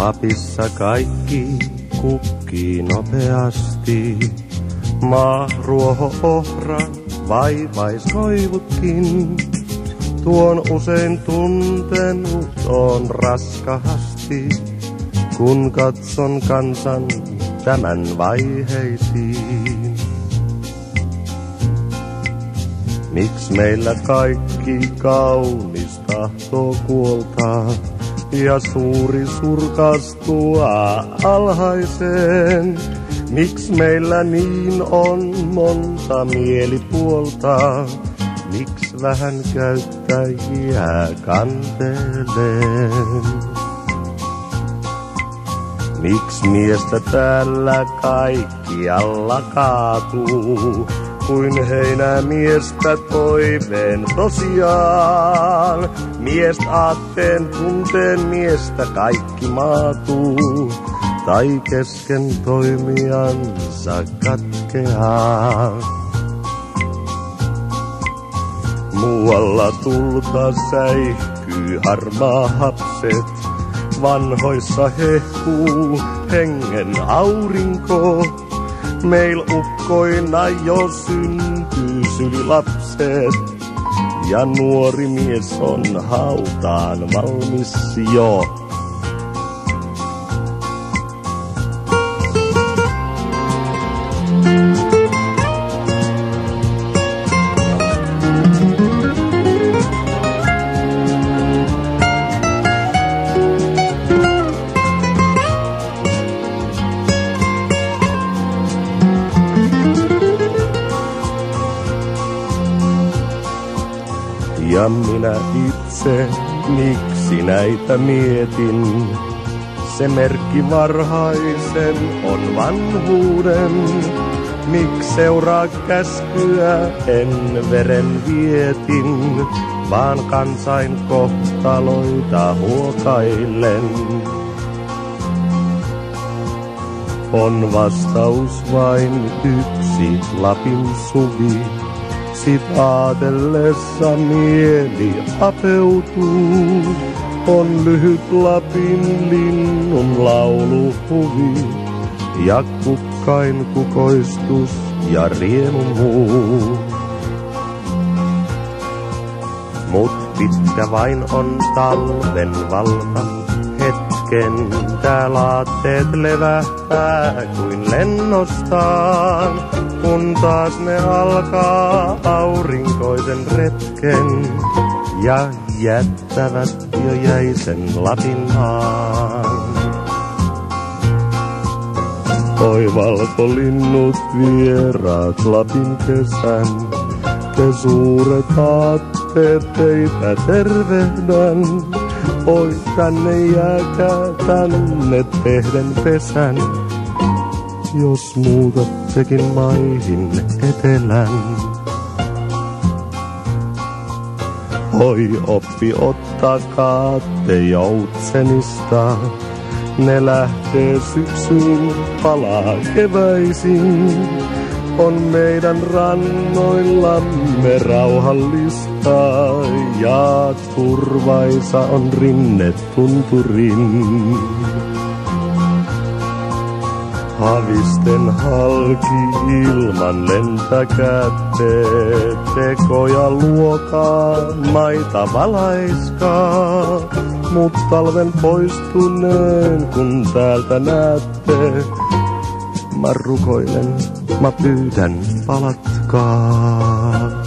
Lapissa kaikki kukkii nopeasti. Maa, ruoho, ohra, vaivaiskoivutkin. Tuon usein tuntenut on raskahasti, kun katson kansan tämän vaiheisiin. Miks meillä kaikki kaunis tahtoo kuoltaa ja suuri surkastua alhaiseen? Miks meillä niin on monta mielipuolta? Miks vähän käyttäjiä kanteleen? Miks miestä täällä kaikkialla kaatuu, kuin heinämiestä toiveen tosiaan? Miestä aatteen tunteen miestä kaikki maatuu, tai kesken toimijansa katkeaa. Muualla tulta säihkyy harmaa hapset, vanhoissa hehkuu hengen aurinko. Meil ukkoina jo syntyy sylilapset, ja nuori mies on hautaan valmis jo. Ja minä itse, miksi näitä mietin? Se merkki varhaisen on vanhuuden. Miksi seuraa käskyä en veren vietin, vaan kansain kohtaloita huokaillen? On vastaus vain yksi, Lapin suvi. Sit aatellessa mieli apeutuu, on lyhyt Lapin linnun lauluhuvi, ja kukkain kukoistus ja riemu muu. Mut pitkä vain on talven valta, hetken tää laatteet levähtää kuin lennostaan. Kun taas ne alkaa aurinkoisen retken ja jättävät jo jäisen Lapin maan. Oi valkolinnut vieraat Lapin kesän, te suuret aatteet teitä tervehdän. Oi tänne jääkää, tänne tehden pesän, jos muutattekin maihin etelän. Oi oppi, ottakaa te joutsenista, ne lähtee syksyyn, palaa keväisin. On meidän rannoillamme rauhallista, ja turvaisa on rinne tunturin. Havisten halki ilman lentäkäätte, tekoja luokaa, maita valaiskaa. Mut talven poistuneen kun täältä näette, mä rukoilen, mä pyydän, palatkaa.